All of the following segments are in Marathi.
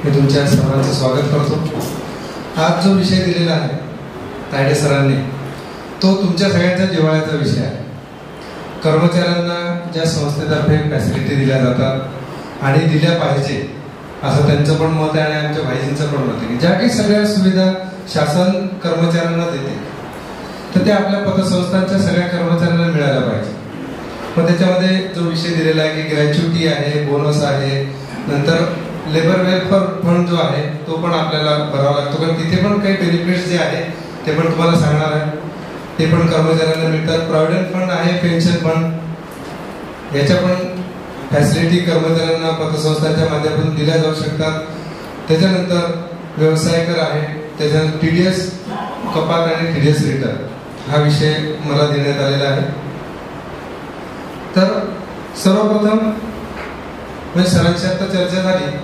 मी तुमच्या सर्वांचं स्वागत करतो. आज जो विषय दिलेला आहे तायडे सरांनी, तो तुमच्या सगळ्यांचा जिव्हाळ्याचा विषय आहे. कर्मचाऱ्यांना ज्या संस्थेतर्फे फॅसिलिटी दिल्या जातात आणि दिल्या पाहिजे असं त्यांचं पण मत आहे आणि आमच्या भाईजींचं पण मत आहे की ज्या काही सगळ्या सुविधा शासन कर्मचाऱ्यांना देते तर ते आपल्या पतसंस्थांच्या सगळ्या कर्मचाऱ्यांना मिळायला पाहिजे. मग त्याच्यामध्ये जो विषय दिलेला आहे की ग्रॅच्युटी आहे, बोनस आहे, नंतर लेबर वेलफेअर फंड जो आहे तो पण आपल्याला भरावा लागतो, कारण तिथे पण काही बेनिफिट्स जे आहे ते पण तुम्हाला सांगणार आहे, ते पण कर्मचाऱ्यांना मिळतात. प्रॉव्हिडंट फंड आहे, पेन्शन फंड, याच्या पण फॅसिलिटी कर्मचाऱ्यांना पतसंस्थांच्या माध्यमातून दिल्या जाऊ शकतात. त्याच्यानंतर व्यवसाय कर आहे, त्याच्यानंतर TDS कपात आणि TDS रिटर्न हा विषय मला देण्यात आलेला आहे. तर सर्वप्रथम म्हणजे सरांची आता चर्चा झाली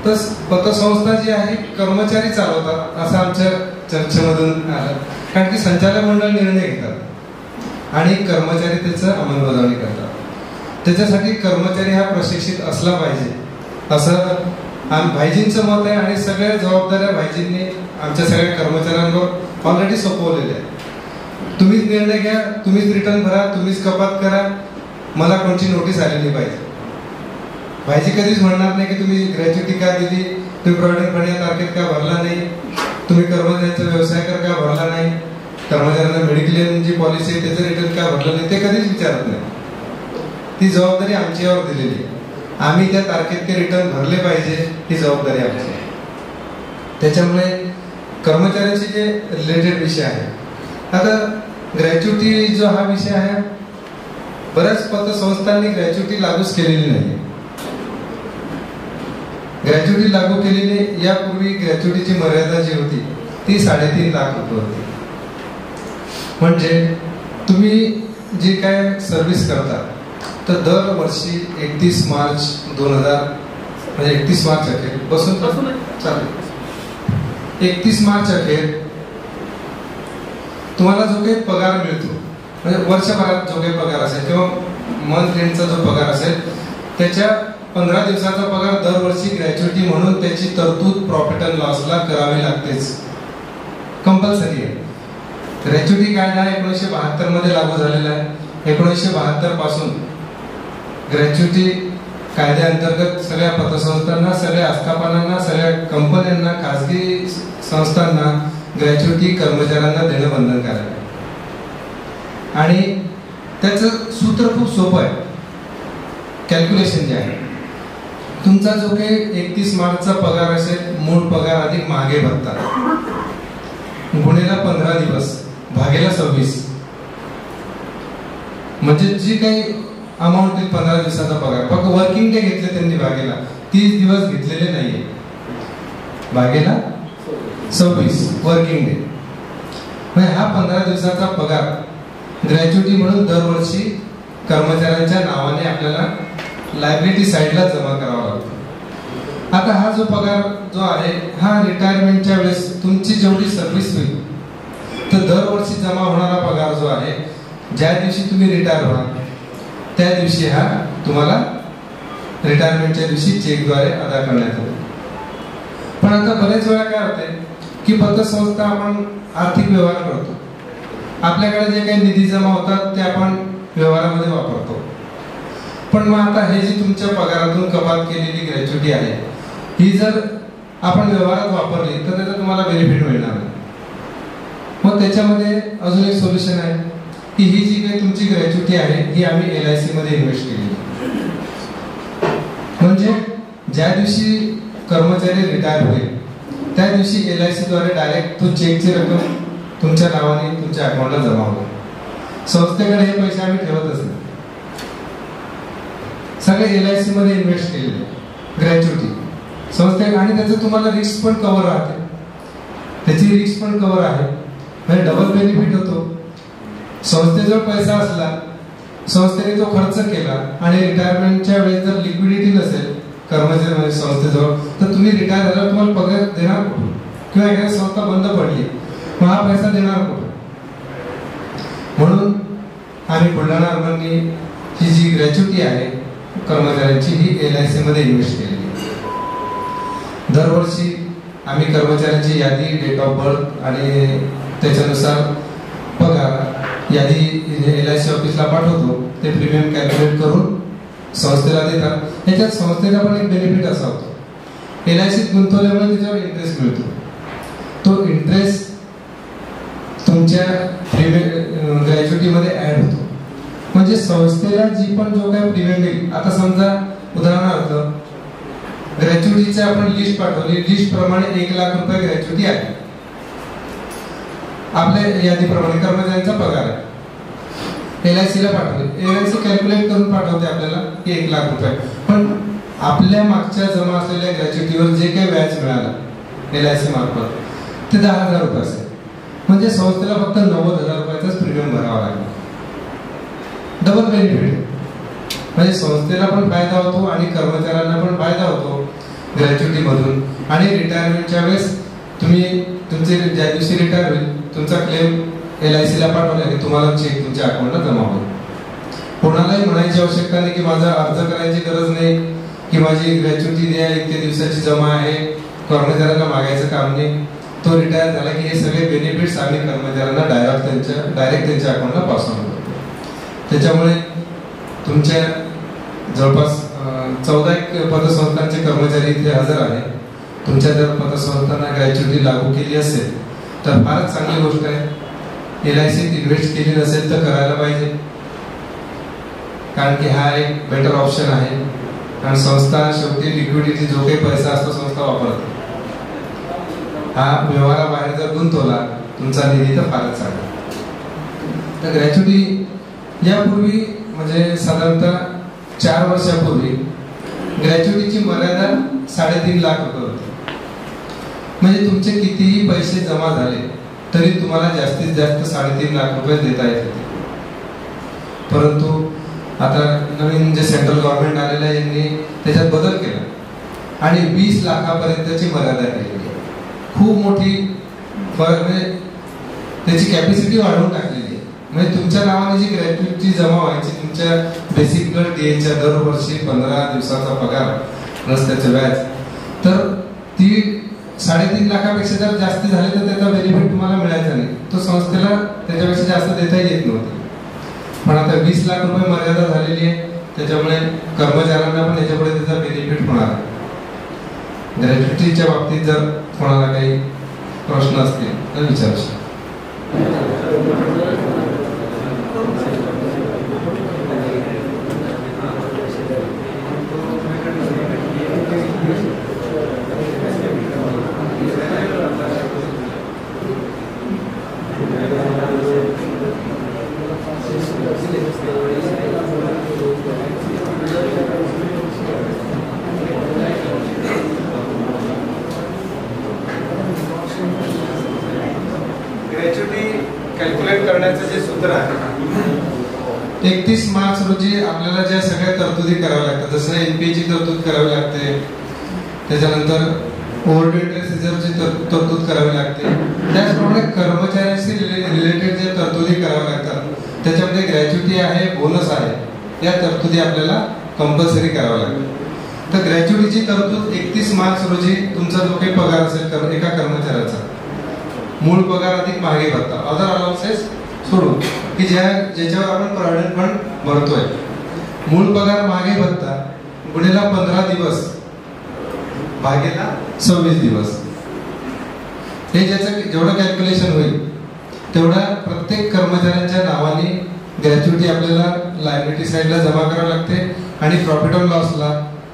तर पतसंस्था जी आहे कर्मचारी चालवतात असं आमच्या चर्चेमधून आलं, कारण की संचालक मंडळ निर्णय घेतात आणि कर्मचारी त्याचं अंमलबजावणी करतात. त्याच्यासाठी कर्मचारी हा प्रशिक्षित असला पाहिजे असं भाईजींचं मत आहे आणि सगळ्या जबाबदाऱ्या भाईजींनी आमच्या सगळ्या कर्मचाऱ्यांवर ऑलरेडी सोपवलेल्या आहे. तुम्हीच निर्णय घ्या, तुम्हीच रिटर्न भरा, तुम्हीच कपात करा, मला कोणची नोटीस आलेली पाहिजे. भाईजी कधीच म्हणणार नाही की तुम्ही ग्रॅच्युटी का दिली, तुम्ही प्रॉव्हिडंट फंड या तारखेत का भरला नाही, तुम्ही कर्मचाऱ्यांचा व्यवसाय कर का भरला नाही, कर्मचाऱ्यांना मेडिक्लेम जी पॉलिसी आहे त्याचं रिटर्न का भरलं नाही, ते कधीच विचारत नाही. ती जबाबदारी आमच्यावर दिलेली आहे. आम्ही त्या तारखेत ते रिटर्न भरले पाहिजे, ही जबाबदारी आमची आहे. त्याच्यामुळे कर्मचाऱ्यांशी जे रिलेटेड विषय आहे, आता ग्रॅच्युटी जो हा विषय आहे, बऱ्याच पतसंस्थांनी ग्रॅच्युटी लागूच केलेली नाही. ग्रॅच्युटी लागू केलेली यापूर्वी ग्रॅच्युटीची मर्यादा जी होती ती 3.5 लाख रुपये होती. म्हणजे तुम्ही जी काय सर्व्हिस करता तर दरवर्षी 31 मार्च 2000 म्हणजे 31 मार्च अखेर बसून चालेल 31 मार्च अखेर तुम्हाला जो काही पगार मिळतो, म्हणजे वर्षभरात जो काही पगार असेल किंवा मंथ एंडचा जो पगार असेल त्याच्या 15 दिवसाचा पगार दरवर्षी ग्रॅच्युटी म्हणून त्याची तरतूद प्रॉफिट अँड लॉसला करावी लागतेच, कंपल्सरी आहे. ग्रॅच्युटी कायदा 1972 मध्ये लागू झालेला आहे. 1972 पासून ग्रॅच्युटी कायद्याअंतर्गत सगळ्या पतसंस्थांना, सगळ्या आस्थापनांना, सगळ्या कंपन्यांना, खासगी संस्थांना ग्रॅच्युटी कर्मचाऱ्यांना देणं बंधनकारक आहे. आणि त्याचं सूत्र खूप सोपं आहे. कॅल्क्युलेशन जे आहे, तुमचा जो काही 31 मार्चचा पगार असेल, मूळ पगार अधिक मागे भत्ता गुणेला 15 दिवस भागेला 26, म्हणजे जी काही अमाऊंट आहे 15 दिवसाचा पगार, फक्त वर्किंग डे घेतले त्यांनी भागेला, 30 दिवस घेतलेले नाहीये, भागेला 26 वर्किंग डे. म्हणजे हा 15 दिवसाचा पगार ग्रॅच्युटी म्हणून दरवर्षी कर्मचाऱ्यांच्या नावाने आपल्याला लायबिलिटी साइडला जमा करावा लागतो. आता हा जो पगार जो आहे हा रिटायरमेंटच्या वेळेस तुमची जेवढी सर्व्हिस होईल तर दरवर्षी जमा होणारा पगार जो आहे, ज्या दिवशी तुम्ही रिटायर व्हाल त्या दिवशी हा तुम्हाला रिटायरमेंटच्या दिवशी चेकद्वारे अदा करण्यात येतो. पण आता बरेच वेळा काय होते की पतसंस्था आपण आर्थिक व्यवहार करतो, आपल्याकडे जे काही निधी जमा होतात ते आपण व्यवहारामध्ये वापरतो. पण मग आता हे जी तुमच्या पगारातून कपात केलेली ग्रॅच्युटी आहे ही जर आपण व्यवहारात वापरली तर त्याचा तुम्हाला बेनिफिट मिळणार नाही. मग त्याच्यामध्ये अजून एक सोल्युशन आहे की ही जी काही तुमची ग्रॅच्युटी आहे ही आम्ही LIC मध्ये इन्व्हेस्ट केली. म्हणजे ज्या दिवशी कर्मचारी रिटायर होईल त्या दिवशी LIC द्वारे डायरेक्ट तो चेकची रक्कम तुमच्या नावाने तुमच्या अकाउंटला जमा होईल. संस्थेकडे हे पैसे आम्ही ठेवतच नाही, सगळे LIC मध्ये इन्व्हेस्ट केलेले ग्रॅच्युटी संस्थे, आणि त्याचं तुम्हाला रिस्क पण कव्हर राहते, त्याची रिस्क पण कव्हर आहे, म्हणजे डबल बेनिफिट होतो. संस्थेजवळ पैसा असला, संस्थेने तो खर्च केला आणि रिटायरमेंटच्या वेळेस जर लिक्विडिटी नसेल कर्मचारी संस्थेजवळ तर तुम्ही रिटायर झाल्यावर तुम्हाला पगार देणार कुठून, किंवा एखादी संस्था बंद पडली मग हा पैसा देणार कुठून. म्हणून आम्ही बुलढाणा अर्बननी ही जी ग्रॅच्युटी आहे कर्मचाऱ्यांची ही LIC मध्ये इन्व्हेस्ट केलेली. दरवर्षी आम्ही कर्मचाऱ्यांची यादी, डेट ऑफ बर्थ आणि त्याच्यानुसार पगार यादी LIC ऑफिसला पाठवतो. ते प्रीमियम कॅल्क्युलेट करून संस्थेला देतात. याच्यात संस्थेला पण एक बेनिफिट असा होतो, LICत गुंतवल्यामुळे त्याच्यावर इंटरेस्ट मिळतो. तो इंटरेस्ट तुमच्या ग्रॅज्युटीमध्ये ऍड होतो. म्हणजे संस्थेला जी पण जो काही प्रीमियम येईल, आता समजा उदाहरणार्थ ग्रॅच्युटीची आपण लिस्ट पाठवली, लिस्ट प्रमाणे 1 लाख रुपये ग्रॅच्युटी आहे. आपल्या यादीप्रमाणे कर्मचाऱ्यांचा पगार आहे, LICला पाठवले, LIC कॅल्क्युलेट करून पाठवते आपल्याला की 1 लाख रुपये. पण आपल्या मागच्या जमा असलेल्या ग्रॅच्युटीवर जे काही व्याज मिळालं LIC मार्फत ते 10,000 रुपये असेल. म्हणजे संस्थेला फक्त 90,000 रुपयाचाच प्रीमियम भरावा लागला. Double benefit. म्हणजे संस्थेला पण फायदा होतो आणि कर्मचाऱ्यांना पण फायदा होतो ग्रॅच्युटी मधून. आणि रिटायरमेंटच्या वेळेस तुम्ही तुमचे ज्या दिवशी रिटायर होईल तुमचा क्लेम LICला पाठवला की तुम्हाला चेक तुमच्या अकाउंटला जमा होईल. कोणालाही म्हणायची आवश्यकता नाही की माझा अर्ज करायची गरज नाही की माझी ग्रॅच्युटी द्या, इतक्या दिवसाची जमा आहे, कर्मचाऱ्यांना मागायचं काम नाही. तो रिटायर झाला की हे सगळे बेनिफिट्स आम्ही कर्मचाऱ्यांना डायरेक्ट त्यांच्या अकाउंटला पास ऑन करतो. त्याच्यामुळे तुमच्या जवळपास 14 पतसंस्थांचे कर्मचारी इथे हजर आहे. तुमच्या जर पतसंस्थांना ग्रॅच्युटी लागू केली असेल तर फारच चांगली गोष्ट आहे. LICत इन्व्हेस्ट केली नसेल तर करायला पाहिजे, कारण की हा एक बेटर ऑप्शन आहे. कारण संस्था शेवटी लिक्विडिटी जो काही पैसा असतो संस्था वापरते. हा व्यवहाराबाहेर जर गुंतवला तुमचा निधी तर फारच चांगला. तर ग्रॅच्युटी यापूर्वी म्हणजे साधारणतः 4 वर्षापूर्वी ग्रॅच्युटीची मर्यादा 3.5 लाख रुपये होती. म्हणजे तुमचे कितीही पैसे जमा झाले तरी तुम्हाला जास्तीत जास्त 3.5 लाख रुपये देता येत होते. परंतु आता नवीन जे सेंट्रल गव्हर्नमेंट आलेलं आहे यांनी त्याच्यात बदल केला आणि 20 लाखापर्यंतची मर्यादा केली. खूप मोठी म्हणजे त्याची कॅपॅसिटी वाढवून टाकलेली आहे. म्हणजे तुमच्या नावाने जी ग्रॅच्युटी जमा व्हायची तुमच्या बेसिक प्लस DAच्या दरवर्षी 15 दिवसाचा पगार प्लस त्याचं व्याज, तर ती 3.5 लाखापेक्षा जर जास्त झाले तर त्याचा बेनिफिट तुम्हाला मिळायचा नाही. तो संस्थेला त्याच्यापेक्षा जास्त देता येत नव्हते. पण आता 20 लाख रुपये मर्यादा झालेली आहे, त्याच्यामुळे कर्मचाऱ्यांना पण याच्यापुढे त्याचा बेनिफिट होणार आहे. ग्रॅच्युटीच्या बाबतीत जर कोणाला काही प्रश्न असतील तर विचारू शकता. कॅल्क्युलेट करण्याचं जे सूत्र आहे, 31 मार्च रोजी आपल्याला ज्या सगळ्या तरतुदी कराव्या लागतात, जसं NPA ची तरतूद करावी लागते, त्याच्यानंतर ओव्हरड्यू रिझर्वची तरतूद करावी लागते, त्याचप्रमाणे कर्मचाऱ्यांशी रिलेटेड ज्या तरतुदी कराव्या लागतात त्याच्यामध्ये ग्रॅच्युटी आहे, बोनस आहे, या तरतुदी आपल्याला कंपल्सरी कराव्या लागतात. तर ग्रॅच्युटीची तरतूद 31 मार्च रोजी तुमचा जो काही पगार असेल एका कर्मचाऱ्याचा, मूळ पगार अधिक महागे भत्ता, अदर अलाउन्सेस सोडून की ज्याच्यावर आपण प्रॉव्हिडंट फंड भरतोय, मूळ पगार महागे भत्ता गुणिला 15 दिवस भागेला 26 दिवस, हे ज्याचं जेवढं कॅल्क्युलेशन होईल तेवढा प्रत्येक कर्मचाऱ्यांच्या नावाने ग्रॅच्युटी आपल्याला लायबिलिटी साईडला जमा करावी लागते आणि प्रॉफिट ऑन लॉसला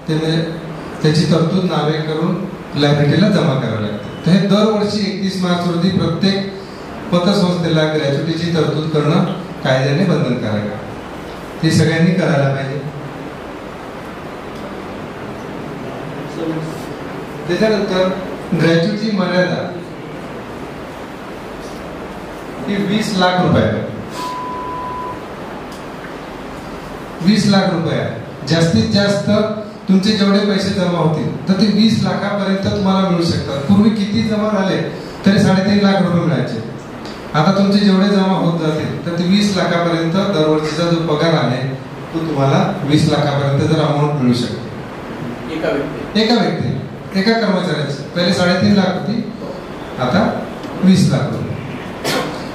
त्याची तरतूद नावे करून लायबिलिटीला जमा करावी लागते. तर हे दरवर्षी 31 मार्च रोजी प्रत्येक पतसंस्थेला ग्रॅच्युटीची तरतूद करणं कायद्याने बंधनकारक आहे. ते सगळ्यांनी करायला पाहिजे. त्याच्यानंतर ग्रॅच्युटी मर्यादा ही 20 लाख रुपये आहे. 20 लाख रुपये आहे. जास्तीत जास्त तुमचे जेवढे पैसे जमा होतील तर ते 20 लाखापर्यंत तुम्हाला मिळू शकतात. पूर्वी किती जमा झाले तरी 3.5 लाख रुपये मिळायचे. आता तुमचे जेवढे जमा होत जातील तर ते 20 लाखापर्यंत दरवर्षीचा जो पगार आहे तो तुम्हाला 20 लाखापर्यंत जर अमाऊंट मिळू शकते एका व्यक्ती. एका कर्मचाऱ्याची पहिले 3.5 लाख होती, आता 20 लाख होती.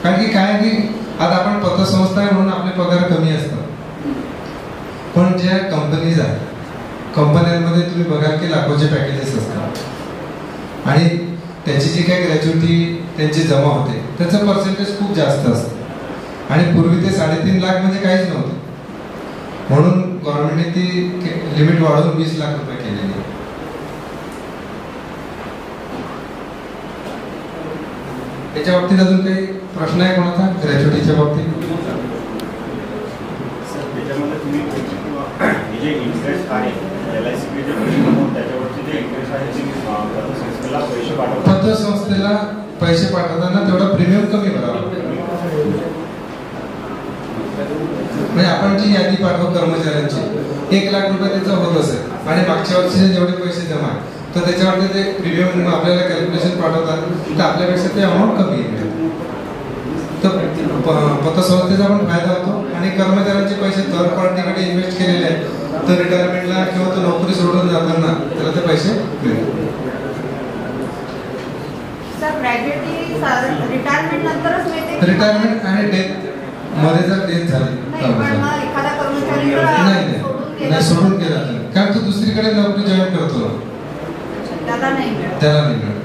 कारण की काय की आता आपण पतसंस्था आहे म्हणून आपले पगार कमी असतात, पण ज्या कंपनीज आहेत, कंपन्यांमध्ये तुम्ही बघाल की लाखोचे पॅकेजेस असतात आणि त्याची जी काही ग्रॅच्युटी त्यांची जमा होते त्याचं पर्सेंटेज खूप जास्त असतं. आणि पूर्वी ते 3.5 लाख म्हणजे काहीच नव्हतं, म्हणून गव्हर्नमेंटने ती लिमिट वाढवून 20 लाख रुपये केलेली आहे. त्याच्या बाबतीत अजून काही प्रश्न आहे कोणाचा ग्रॅच्युटीच्या बाबतीत? त्याच्यामध्ये तुम्ही जे इंटरेस्ट आहे त्याच्यावरती जे इंटरेस्ट आहे पतसंस्थेला पैसे पाठवतात, पतसंस्थेला पैसे पाठवताना तेवढा प्रीमियम कमी भरावा. म्हणजे आपण जी यादी पाठवू कर्मचाऱ्यांची 1 लाख रुपये त्याचा होत असेल आणि मागच्या वर्षीचे जेवढे पैसे जमा तर त्याच्यावरती ते प्रीमियम आपल्याला कॅल्क्युलेशन पाठवतात तर आपल्यापेक्षा ते अमाऊंट कमी आहे. तर पतसंस्थेचा पण फायदा होतो आणि कर्मचाऱ्यांचे पैसे थर्ड पार्टीकडे इन्व्हेस्ट केलेले आहेत तर रिटायरमेंटला किंवा तो नोकरी सोडून जाताना त्याला ते पैसे मिळतात. रिटायरमेंट आणि डेथ मध्ये जर डेथ झाली नाही सोडून गेला कारण तो दुसरीकडे नोकरी जॉईन करतो त्याला नाही मिळत.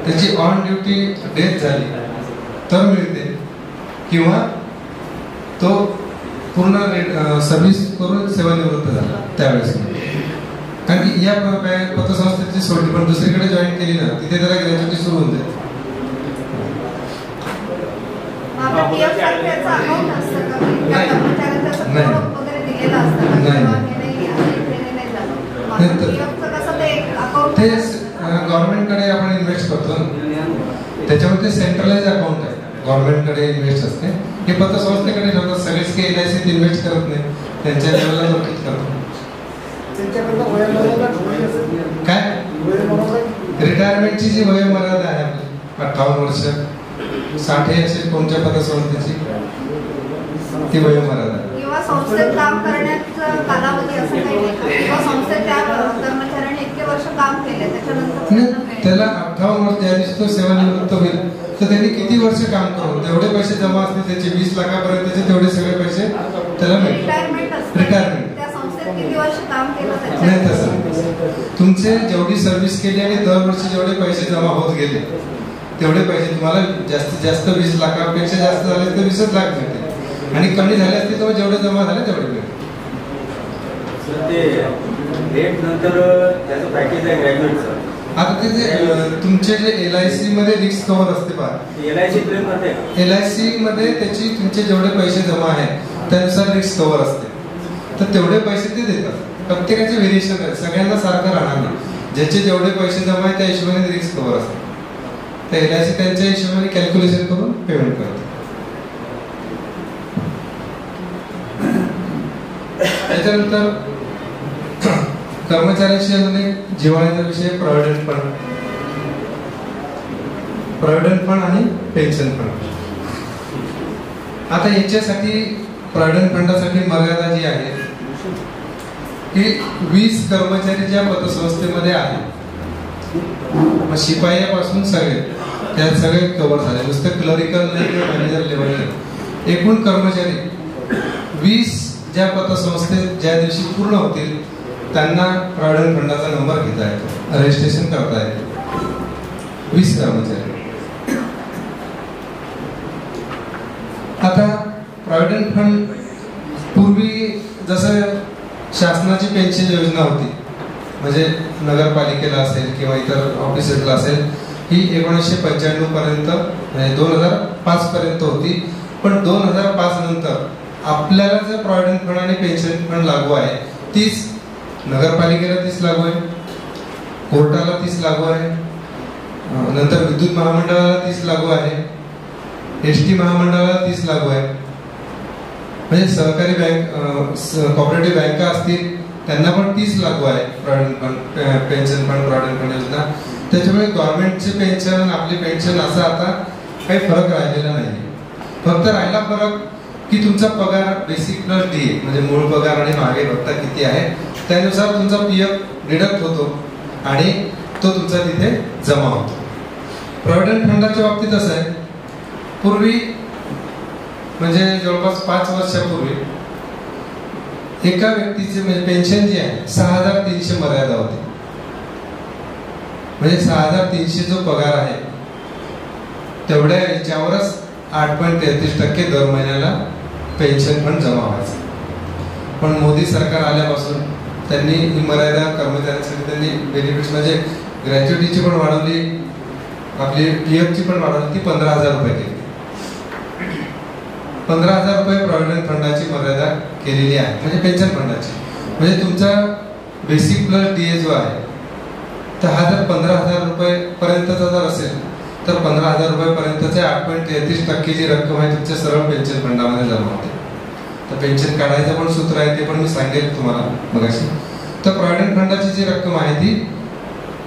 त्याची ऑन ड्युटी डेथ झाली तर मिळते किंवा तो पूर्ण सर्व्हिस करून सेवानिवृत्त झाला त्यावेळेस. कारण की या पतसंस्थेची सोडली पण दुसरीकडे जॉईन केली ना तिथे त्याला ग्रॅच्युटी सुरू होऊन जाते. ते गव्हर्नमेंटकडे आपण इन्व्हेस्ट करतो त्याच्यामध्ये सेंट्रलाइज अकाउंट आहे गव्हर्नमेंटकडे इन्व्हेस्ट असते. हे पतसंस्थेकडे ठेवतात सगळेच काही LIC इन्व्हेस्ट करत नाही त्यांच्या लेवलला नोटीस करतो. काय रिटायरमेंटची जी वयोमर्यादा आहे आपली 58 वर्ष 60 असेल कोणत्या पतसंस्थेची ती वयोमर्यादा किंवा संस्थेत काम करण्याचा कालावधी असं काही नाही किंवा संस्थेत त्या कर्मचाऱ्याने इतके वर्ष काम केले त्याच्यानंतर त्याला 58 वर्ष ज्या दिवशी तो सेवानिवृत्त होईल तर त्यांनी किती वर्ष काम करून तेवढे पैसे जमा असतील त्याचे 20 लाखापर्यंतचे तेवढे सगळे पैसे त्याला मिळतात. रिटायरमेंट त्या संस्थेत किती वर्ष काम केलं नाही तसं तुमचे जेवढी सर्व्हिस केली आणि दरवर्षी जेवढे पैसे जमा होत गेले तेवढे पैसे तुम्हाला जास्तीत जास्त 20 लाखापेक्षा जास्त झाले तर 20 लाख मिळते आणि कमी झाले असते तर जेवढे जमा झाले तेवढे मिळते. आता ते तुमचे जे LIC मध्ये रिस्क कव्हर असते पहा LIC मध्ये त्याची तुमचे जेवढे पैसे जमा आहेत त्यानुसार रिस्क कव्हर असते तर तेवढे पैसे ते देतात. प्रत्येकाचे व्हेरिएशन आहे सगळ्यांना सारखं राहणार नाही. ज्याचे जेवढे पैसे जमा आहेत त्या हिशोबाने रिस्क कव्हर असते तर LIC त्यांच्या हिशोबाने कॅल्क्युलेशन करून पेमेंट करते. त्याच्यानंतर कर्मचाऱ्यांशी अजून एक जिव्हाळ्याचा विषय प्रॉव्हिडंट फंड आणि पेन्शन फंड. आता याच्यासाठी प्रॉव्हिडंट फंडासाठी मर्यादा जी आहे की 20 कर्मचारी ज्या पतसंस्थेमध्ये आहेत मग शिपायापासून सगळे त्यात सगळे कव्हर झाले नुसतं क्लरिकल नाही किंवा मॅनेजर लेवल एकूण कर्मचारी 20 ज्या पतसंस्थेत ज्या दिवशी पूर्ण होतील त्यांना प्रॉव्हिडंट फंडाचा नंबर घेता येतो रजिस्ट्रेशन करता येते 20 कर्मचारी. आता प्रॉव्हिडंट फंड पूर्वी जसं शासनाची पेन्शन योजना होती म्हणजे नगरपालिकेला असेल किंवा इतर ऑफिसेसला असेल ही 1995 पर्यंत म्हणजे 2005 पर्यंत होती. पण 2005 नंतर आपल्याला जे प्रॉव्हिडंट फंड आणि पेन्शन फंड लागू आहे तीच नगरपालिकेला 30 लागू आहे, कोर्टाला 30 लागू आहे, नंतर विद्युत महामंडळाला 30 लागू आहे, ST महामंडळाला 30 लागू आहे. म्हणजे सहकारी बँक कॉपरेटिव्ह बँका असतील त्यांना पण 30 लागू आहे provident fund pension fund provident fund योजना. त्याच्यामुळे गव्हर्नमेंटचे पेन्शन आपली पेन्शन असा आता काही फरक राहिलेला नाही. फक्त राहिला फरक की तुमचा पगार बेसिक प्लस DA म्हणजे मूळ पगार आणि मागे भत्ता किती आहे त्यानुसार तुमचा PF डिडक्ट होतो आणि तो तुमचा तिथे जमा होतो. प्रॉव्हिडंट फंडाच्या बाबतीत असं आहे, पूर्वी म्हणजे जवळपास 5 वर्षापूर्वी एका व्यक्तीचे म्हणजे पेन्शन जी आहे 6,300 मर्यादा होती. म्हणजे 6,300 जो पगार आहे तेवढ्या याच्यावरच 8.33% दर महिन्याला पेन्शन फंड जमा व्हायचं. पण मोदी सरकार आल्यापासून त्यांनी ही मर्यादा कर्मचाऱ्यांसाठी त्यांनी बेनिफिट्स म्हणजे ग्रॅच्युटीची पण वाढवली, आपली पीएफची पण वाढवली, ती 15,000 रुपये केली. 15,000 रुपये प्रॉव्हिडंट फंडाची मर्यादा केलेली आहे, म्हणजे पेन्शन फंडाची. म्हणजे तुमचा बेसिक प्लस डीए जो आहे तर हा जर 15,000 रुपये पर्यंतचा जर असेल तर 15,000 रुपये पर्यंतचे 8.33% जी रक्कम आहे तुमच्या सरळ पेन्शन फंडामध्ये जमा होते. तर पेन्शन काढायचं पण सूत्र आहे, ते पण मी सांगेल तुम्हाला मगाशी. तर प्रॉव्हिडंट फंडाची जी रक्कम आहे ती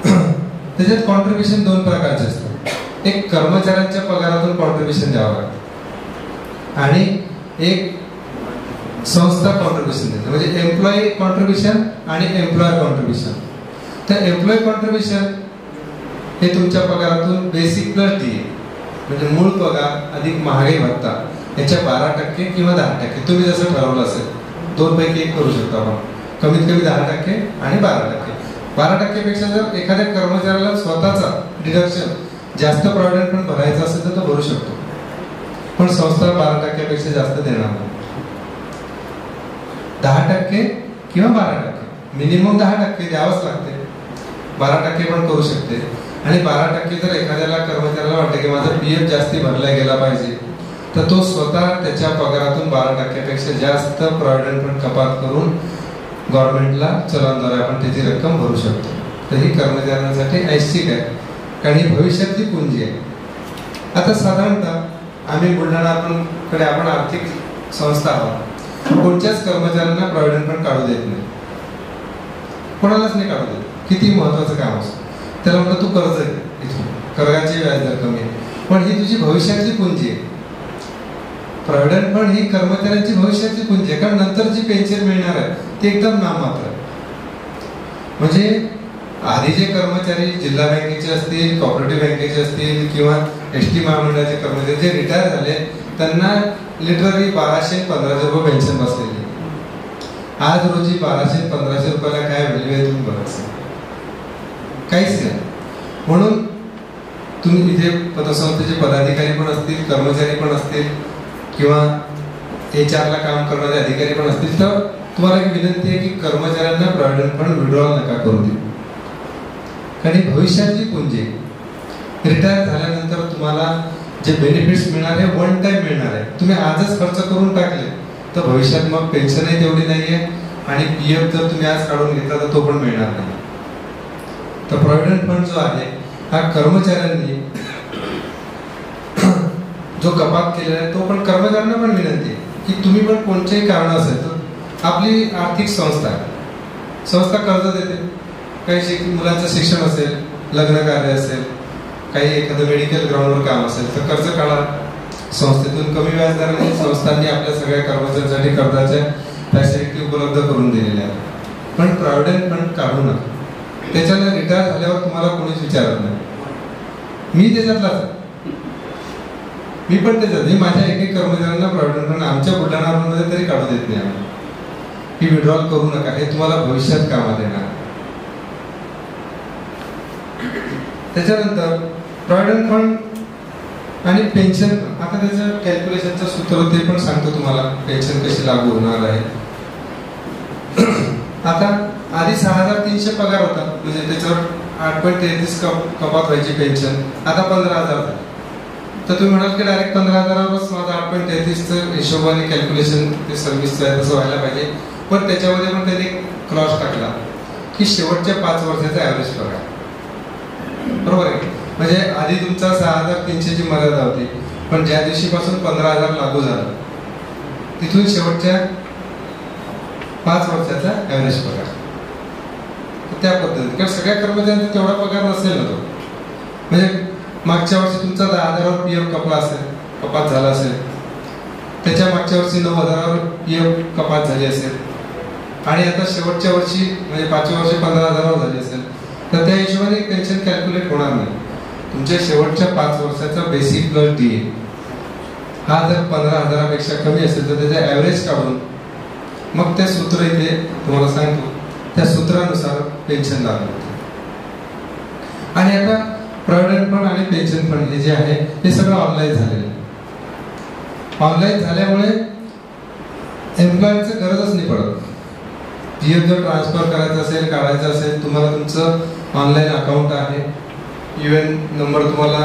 त्याच्यात कॉन्ट्रीब्युशन 2 प्रकारचे असतात. एक कर्मचाऱ्यांच्या पगारातून कॉन्ट्रीब्युशन द्यावं लागतं आणि एक संस्था कॉन्ट्रीब्युशन देते, म्हणजे एम्प्लॉई कॉन्ट्रीब्युशन आणि एम्प्लॉयर कॉन्ट्रीब्युशन. तर एम्प्लॉई कॉन्ट्रीब्युशन हे तुमच्या पगारातून बेसिक प्लस डीए म्हणजे मूळ पगार अधिक महागाई भत्ता याच्या 12% किंवा 10%, तुम्ही जसं ठरवलं असेल 2 पैकी 1 करू शकतो आपण. कमीत कमी 10% आणि 12%. 12% पेक्षा जर एखाद्या कर्मचाऱ्याला स्वतःचा डिडक्शन जास्त प्रॉव्हिडंट फंड भरायचा असेल तर तो भरू शकतो, पण संस्था 12% पेक्षा जास्त देणार नाही. 10% किंवा 12%, मिनिमम 10% द्यावंच लागते. 12% पण करू शकते. आणि 12% जर एखाद्याला कर्मचाऱ्याला वाटतं की माझा पीएफ जास्ती भरला गेला पाहिजे तर तो स्वतः त्याच्या पगारातून 12% पेक्षा जास्त प्रॉव्हिडंट फंड कपात करून गव्हर्नमेंटला चलनद्वारे आपण त्याची रक्कम भरू शकतो. तर ही कर्मचाऱ्यांसाठी ऐच्छिक आहे, कारण ही भविष्यातली पुंजी आहे. आता साधारणतः आम्ही बुलढाणाकडे आपण आर्थिक संस्था आहोत, कोणत्याच कर्मचाऱ्यांना प्रॉव्हिडंट फंड काढू देत नाही, कोणालाच नाही काढू देत. किती महत्वाचं काम असतं त्याला म्हणतो तू कर्ज घे, कर्जाचे व्याजदर कमी आहे, पण ही तुझी भविष्यातली पुंजी आहे. प्रॉव्हिडंट फंड ही कर्मचाऱ्यांची भविष्याची पुंजी आहे, कारण नंतर जी पेन्शन मिळणार आहे ती एकदम नाममात्र आहे. म्हणजे आधी जे कर्मचारी जिल्हा बँकेचे असतील, कॉपरेटिव्ह बँकेचे असतील किंवा एसटी महामंडळाचे कर्मचारी जे रिटायर झाले त्यांना लिटरली 1200-1500 रुपये पेन्शन बसलेली. आज रोजी 1200-1500 रुपयाला काय व्हॅल्यू आहे तुम्ही बघा, काहीच नाही. म्हणून तुम्ही इथे पतसंस्थेचे पदाधिकारी पण असतील, कर्मचारी पण असतील किंवा HR ला काम करणारे अधिकारी पण असतील, तर तुम्हाला एक विनंती आहे की कर्मचाऱ्यांना प्रॉव्हिडंट फंड विड्रॉल नका करू दे, कारण भविष्यातली पुंजी. रिटायर झाल्यानंतर तुम्हाला जे बेनिफिट्स मिळणार आहे 1 टाइम मिळणार आहे. तुम्ही आजच खर्च करून टाकले तर भविष्यात मग पेन्शनही तेवढी नाहीये आणि पीएफ जर तुम्ही आज काढून घेतला तर तो पण मिळणार नाही. तर प्रॉव्हिडंट फंड जो आहे हा कर्मचाऱ्यांनी जो कपात केलेला आहे तो पण कर्मचाऱ्यांना पण विनंती आहे की तुम्ही पण कोणतेही कारण असेल तर आपली आर्थिक संस्था कर्ज देते. काही मुलांचं शिक्षण असेल, लग्न कार्य असेल, काही एखादं मेडिकल ग्राउंडवर काम असेल तर कर्ज काढा संस्थेतून. कमी व्याजदराने संस्थांनी आपल्या सगळ्या कर्मचाऱ्यांसाठी कर्जाच्या फॅसिलिटी उपलब्ध करून दिलेल्या आहेत. पण प्रॉव्हिडंट फंड काढू नका, त्याच्यानं रिटायर झाल्यावर तुम्हाला कोणीच विचारत नाही. मी त्याच्यातलाच, मी पण त्याच्यात, मी माझ्या एक कर्मचाऱ्यांना प्रॉव्हिडंट फंड आमच्या बुलढाणामध्ये तरी काढू देत नाही आम्ही. ही विड्रॉल करू नका, हे तुम्हाला भविष्यात कामात येणार. त्याच्यानंतर प्रॉव्हिडंट फंड आणि पेन्शन, आता त्याचं कॅल्क्युलेशनचं सूत्र ते पण सांगतो तुम्हाला, पेन्शन कशी लागू होणार आहे. आता आधी 6,300 पगार होता, म्हणजे त्याच्यावर 8.33 कपात व्हायची पेन्शन, आता 15,000 झाली. तर तुम्ही म्हणाल की डायरेक्ट 15,000वरच माझं 8.33चं हिशोबाने कॅल्क्युलेशन ते सर्व्हिसचं आहे तसं व्हायला पाहिजे. पण त्याच्यामध्ये पण त्यांनी क्लॉज टाकला की शेवटच्या 5 वर्षाचा ॲव्हरेज पगार. बरोबर आहे, म्हणजे आधी तुमचा 6,300ची मर्यादा होती, पण ज्या दिवशीपासून 15,000 लागू झालं तिथून शेवटच्या 5 वर्षाचा ॲव्हरेज पगार. त्या पद्धतीने, कारण सगळ्या कर्मचाऱ्यांचा तेवढा पगार नसेल ना तो. म्हणजे मागच्या वर्षी तुमचा 10,000वर पीएफ कपात झाला असेल, त्याच्या मागच्या वर्षी 9,000वर पीएफ कपात झाली असेल, आणि आता शेवटच्या वर्षी म्हणजे 5व्या वर्षी 15,000वर झाली असेल, तर त्या हिशोबाने पेन्शन कॅल्क्युलेट होणार नाही. तुमच्या शेवटच्या 5 वर्षाचा बेसिक प्लस DA हा जर 15,000पेक्षा कमी असेल तर त्याचा ॲव्हरेज काढून मग ते सूत्र इथे तुम्हाला सांगतो, त्या सूत्रानुसार पेन्शन लागू होते. आणि आता प्रॉव्हिडंट फंड आणि पेन्शन फंड हे जे आहे हे सगळं ऑनलाईन झालेलं आहे. ऑनलाईन झाल्यामुळे एम्प्लॉयरचं गरजच नाही पडत. PF जर ट्रान्सफर करायचं असेल, काढायचं असेल, तुम्हाला तुमचं ऑनलाईन अकाउंट आहे, UN नंबर तुम्हाला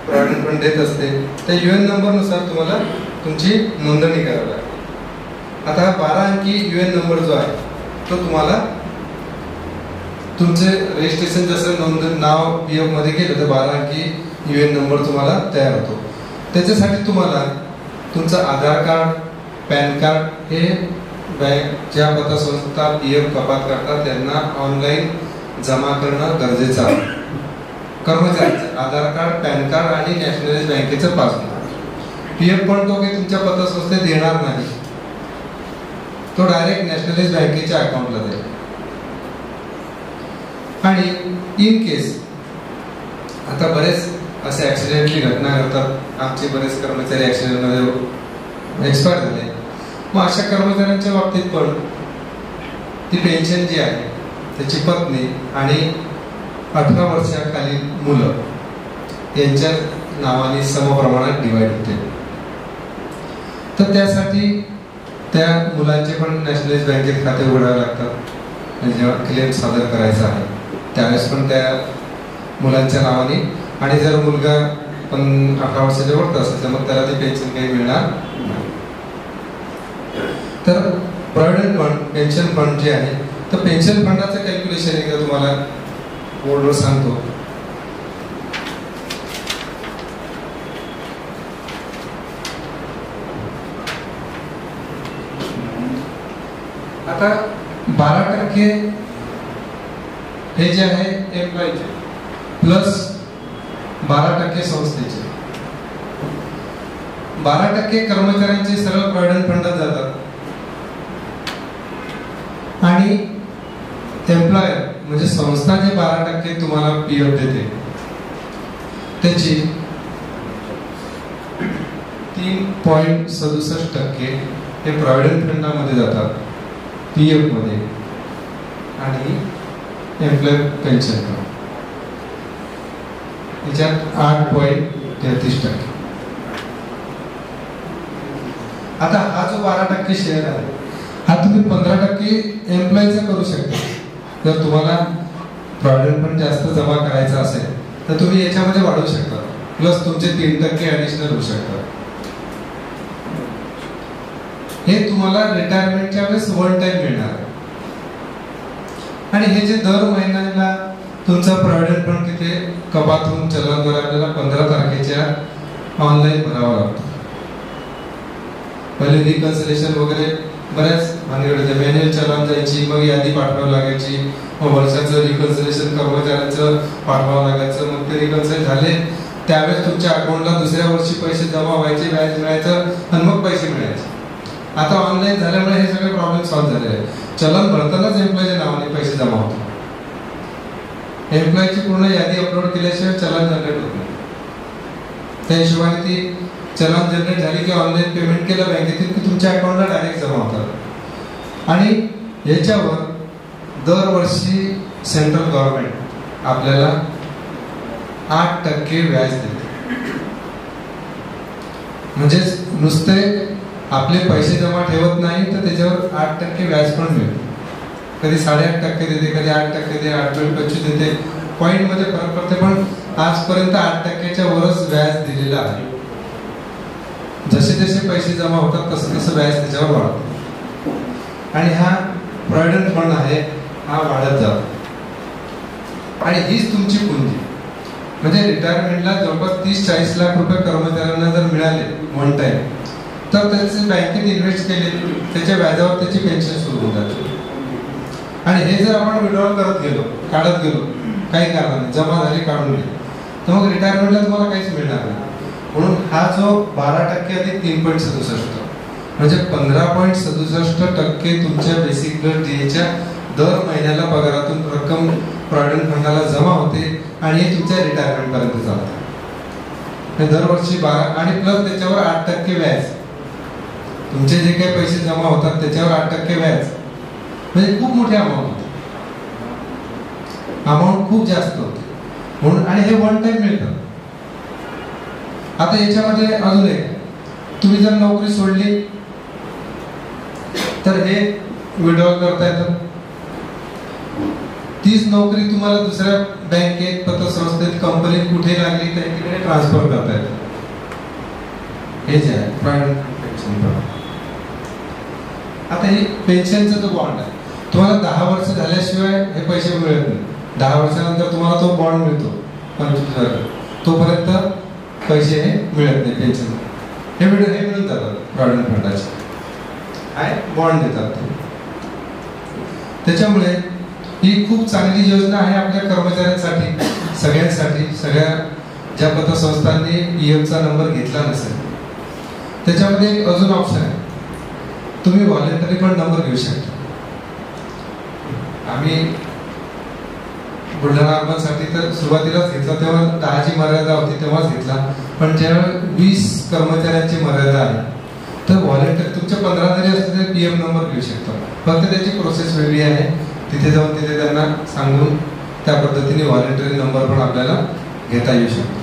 प्रॉव्हिडंट फंड देत असते, त्या UN नंबरनुसार तुम्हाला तुमची नोंदणी करावी लागते. आता हा 12 अंकी UN नंबर जो आहे तो तुम्हाला तुमचे रजिस्ट्रेशन जसं नाव PF मध्ये गेलं तर 12 अंकी UN नंबर तुम्हाला तयार होतो. त्याच्यासाठी तुम्हाला तुमचं आधार कार्ड, पॅन कार्ड हे बँक ज्या पतसंस्था PF कपात करतात त्यांना ऑनलाईन जमा करणं गरजेचं आहे. कर्मचाऱ्यांचं आधार कार्ड, पॅन कार्ड आणि नॅशनलाइज बँकेचं पासबुक. PF पण तो काही तुमच्या पतसंस्थेत येणार नाही, तो डायरेक्ट नॅशनलाइज बँकेच्या अकाउंटला जाईल. आणि इन केस आता बरेच असे ऍक्सिडेंटली घटना घडतात, आमचे बरेच कर्मचारी ऍक्सिडेंटमध्ये एक्सपायर झाले. मग अशा कर्मचाऱ्यांच्या बाबतीत पण ती पेन्शन जी आहे त्याची पत्नी आणि 18 वर्षाखालील मुलं यांच्या नावाने समप्रमाणात डिवाइड होते. तर त्यासाठी त्या मुलांचे पण नॅशनलाइज बँकेत खाते उघडावे लागतात. जेव्हा क्लेम सादर करायचा आहे त्यावेळेस पण त्या मुलांच्या नावाने, आणि जर मुलगा पण 18 वर्षाच्या वरती असेल तर मग त्याला ती पेन्शन काही मिळणार नाही. तर प्रॉव्हिडंट फंड, पेन्शन फंड जे आहे, तर पेन्शन फंडाचं कॅल्क्युलेशन एकदा तुम्हाला बोर्डवर सांगतो. आता 12% हे जे आहे एम्प्लॉयचे प्लस 12% संस्थेचे, 12% कर्मचाऱ्यांचे सरळ प्रॉव्हिडंट फंडात जातात आणि एम्प्लॉयर म्हणजे संस्था जे 12% तुम्हाला PF देते त्याची 3.67% हे प्रॉव्हिडंट फंडामध्ये जातात, PF मध्ये, आणि एम्प्लॉय पेन्शन फंड याच्यात 8.33%. आता हा जो 12% शेअर आहे हा तुम्ही 15% एम्प्लॉयचा करू शकता. जर तुम्हाला प्रॉव्हिडंट फंड जास्त जमा करायचा असेल तर तुम्ही याच्यामध्ये वाढवू शकता, प्लस तुमचे 3% ऍडिशनल होऊ शकतात. हे तुम्हाला रिटायरमेंटच्या वेळेस वन टाइम मिळणार आहे. आणि हे जे दर महिन्याला तुमचा प्रॉव्हिडंट फंड तिथे कपात होऊन चलनद्वारे आपल्याला 15 तारखेच्या ऑनलाईन भरावा लागतो. पहिले रिकन्सिलेशन वगैरे बऱ्याच भानगडीचे मॅन्युअल चलन जायची, मग यादी पाठवावी लागायची, मग वर्षाचं रिकन्सिलेशन कर्मचाऱ्यांचं पाठवावं लागायचं, मग ते रिकन्सिल झाले त्यावेळेस तुमच्या अकाउंटला दुसऱ्या वर्षी पैसे जमा व्हायचे, व्याज मिळायचं आणि मग पैसे मिळायचे. आता ऑनलाईन झाल्यामुळे हे सगळे प्रॉब्लेम सॉल्व्ह झालेले आहेत. चलन भरतानाच एम्प्लॉयच्या नावाने पैसे जमा होतात. एम्प्लॉयची पूर्ण यादी अपलोड केल्याशिवाय चलन जनरेट होत नाही. त्या हिशोबाने ती चलन जनरेट झाली की ऑनलाईन पेमेंट केलं बँकेतून की तुमच्या अकाउंटला डायरेक्ट जमा होतात. आणि याच्यावर दरवर्षी सेंट्रल गव्हर्नमेंट आपल्याला 8% व्याज देते. म्हणजे नुसते आपले पैसे जमा ठेवत नाही तर त्याच्यावर 8% व्याज पण मिळते. कधी 8.5% देते, कधी 8% देते, 8.25 देते. पॉइंट मध्ये फरक पडते, पण आजपर्यंत 8%च्या वरच व्याज दिलेलं आहे. जसे जसे पैसे जमा होतात तसं तसं व्याज त्याच्यावर वाढतं. आणि हा प्रॉव्हिडंट फंड आहे हा वाढत जातो. आणि हीच तुमची पुंजी. म्हणजे रिटायरमेंटला जवळपास 30-40 लाख रुपये कर्मचाऱ्यांना जर मिळाले वन टाइम तर त्याचे बँकेत इन्व्हेस्ट केले त्याच्या व्याजावर त्याची पेन्शन सुरू होऊन जाते. आणि हे जर आपण विड्रॉल करत गेलो, काढत गेलो काही कारणाने, जमा झाली काढून गेली, तर मग रिटायरमेंटला तुम्हाला काहीच मिळणार नाही. म्हणून हा जो 12% अधिक 3.67 म्हणजे 15.67% तुमच्या बेसिक डीएच्या दर महिन्याला पगारातून रक्कम प्रॉव्हिडंट फंडाला जमा होते आणि हे तुमच्या रिटायरमेंट पर्यंत चालतं. दरवर्षी 12 आणि प्लस त्याच्यावर 8% व्याज. तुमचे जे काही पैसे जमा होतात त्याच्यावर 8% व्याज, म्हणजे खूप मोठी अमाऊंट होते. अमाऊंट खूप जास्त होते म्हणून, आणि हे वन टाइम मिळतं. आता याच्यामध्ये अजून एक, तुम्ही जर नोकरी सोडली तर हे विड्रॉल करता येतं. तीच नोकरी तुम्हाला दुसऱ्या बँकेत, पतसंस्थेत, कंपनीत कुठे लागली तर तिकडे ट्रान्सफर करता येतं. हे जे आहे प्रायव्हेट पेन्शन. आता हे पेन्शनचा जो बॉन्ड आहे, तुम्हाला 10 वर्ष झाल्याशिवाय हे पैसे मिळत नाही. 10 वर्षानंतर तुम्हाला तो बॉन्ड मिळतो 25,000. तोपर्यंत पैसे हे मिळत नाही पेन्शन. हे मिळून जातात प्रॉव्हिडंट फंडाचे, काय बॉन्ड देतात ते. त्याच्यामुळे ही खूप चांगली योजना आहे आपल्या कर्मचाऱ्यांसाठी, सगळ्यांसाठी. सगळ्या ज्या पतसंस्थांनी पीएमचा नंबर घेतला नसेल, त्याच्यामध्ये एक अजून ऑप्शन आहे, तुम्ही व्हॉलेंटरी पण नंबर घेऊ शकता. आम्ही बुलढाणा अर्बनसाठी तर सुरुवातीलाच घेतला, तेव्हा 10ची मर्यादा होती तेव्हाच घेतला. पण जेव्हा 20 कर्मचाऱ्यांची मर्यादा आहे तर व्हॉलेंटरी तुमच्या 15 जरी असले तरी पीएम नंबर घेऊ शकता. फक्त त्याची प्रोसेस वेगळी आहे. तिथे जाऊन तिथे त्यांना सांगून त्या पद्धतीने व्हॉलेंटरी नंबर पण आपल्याला घेता येऊ शकतो.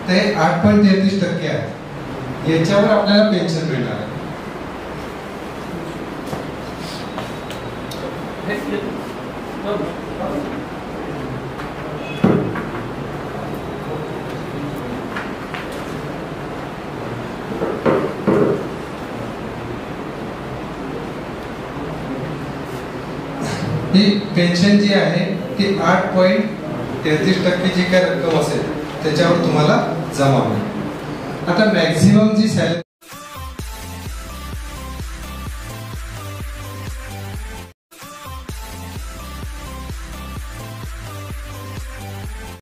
ते 8.33% आहे. याच्यावर आपल्याला पेन्शन मिळणार आहे. ही पेन्शन जी आहे ती 8.33% जी काय रक्कम असेल त्याच्यावर तुम्हाला जमा होईल. आता मॅक्झिमम जी सॅलरी